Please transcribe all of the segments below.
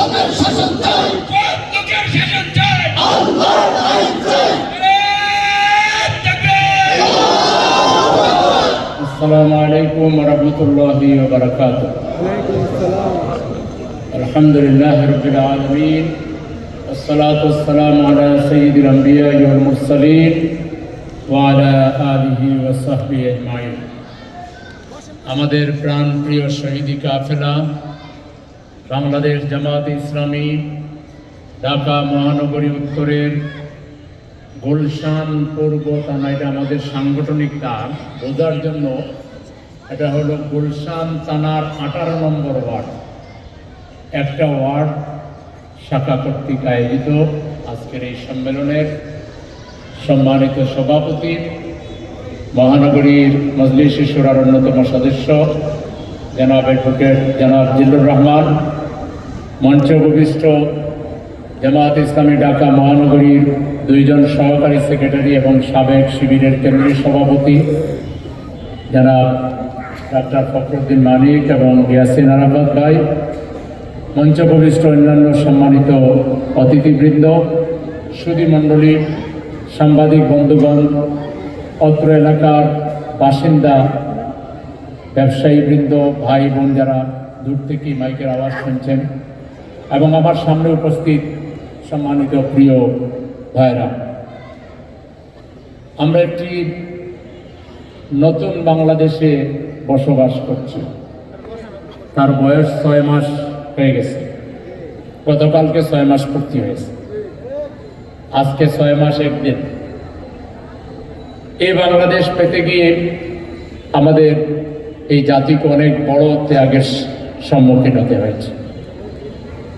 السلام عليكم ورحمة الله وبركاته. الحمد لله رب العالمين والصلاة والسلام على سيد الأنبياء والمرسلين وعلى آله وصحبه أجمعين. আমাদের প্রাণপ্রিয় শহীদি কাফেলা বাংলাদেশ জামাত ইসলামী ঢাকা মহানগরী উত্তরের গুলশান পূর্ব থানা, এটা আমাদের সাংগঠনিক নাম বোঝার জন্য, এটা হলো গুলশান থানার 18 নম্বর ওয়ার্ড, একটা ওয়ার্ড শাখা কর্তৃক আয়োজিত আজকের এই সম্মেলনের সম্মানিত সভাপতি, মহানগরীর মজলিস শুরার অন্যতম সদস্য জনাব অ্যাডভোকেট জনাব জিল্লুর রহমান, মঞ্চে উপবিষ্ট জামাত ইসলামী ঢাকা মহানগরীর 2 জন সহকারী সেক্রেটারি এবং সাবেক শিবিরের কেন্দ্রীয় সভাপতি জনাব ডাক্তার ফখরুদ্দিন মানিক এবং ইয়াসিন আরাফাত ভাই, মঞ্চে উপবিষ্ট অন্যান্য সম্মানিত অতিথিবৃন্দ, সুধীমণ্ডলী, সাংবাদিক বন্ধুগণ, অত্র এলাকার বাসিন্দা, ব্যবসায়ীবৃন্দ, ভাই বোন যারা দূর থেকে মাইকের আওয়াজ শুনছেন, এবং আমার সামনে উপস্থিত সম্মানিত প্রিয় ভাইরা, আমরা একটি নতুন বাংলাদেশে বসবাস করছি। তার বয়স 6 মাস হয়ে গেছে, গতকালকে 6 মাস পূর্তি হয়েছে, আজকে 6 মাস 1 দিন। এই বাংলাদেশ পেতে গিয়ে আমাদের এই জাতিকে অনেক বড় ত্যাগের সম্মুখীন হতে হয়েছে।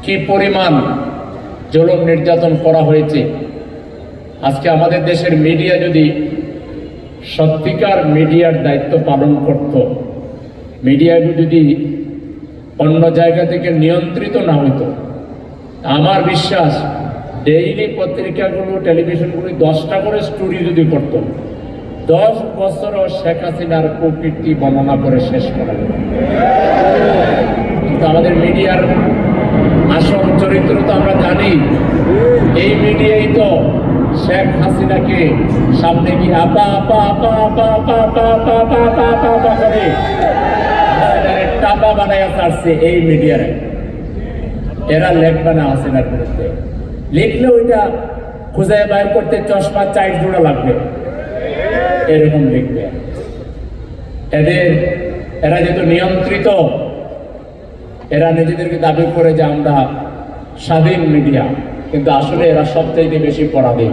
কি পরিমাণ জুলুম নির্যাতন করা হয়েছে। আজকে আমাদের দেশের মিডিয়া যদি সত্যিকার মিডিয়ার দায়িত্ব পালন করত, মিডিয়াগুলো যদি অন্য জায়গা থেকে নিয়ন্ত্রিত না হইতো, আমার বিশ্বাস ডেইলি পত্রিকাগুলো, টেলিভিশনগুলো 10টা করে স্টোরি যদি করত, 10 বছরও শেখ হাসিনার কুকীর্তি বর্ণনা করে শেষ করা যাবে। কিন্তু আমাদের মিডিয়ার আসল চরিত্র তো আমরা জানি। এই মিডিয়াই তো শেখ হাসিনাকে সামনে গিয়ে আপা আপা আপা আপা আপা আপা আপা আপা আপা আপা আপা করে টাপা বানায় আসছে। এই মিডিয়ারে এরা লেখবে না হাসিনার বিরুদ্ধে, লিখলে ওইটা খুঁজে বাইর করতে চশমা 4 জোড়া লাগবে, এরকম লিখবে। এরা যেহেতু নিয়ন্ত্রিত, এরা নিজেদেরকে দাবি করে যে আমরা স্বাধীন মিডিয়া, কিন্তু আসলে এরা সবচাইতে বেশি পরাধীন।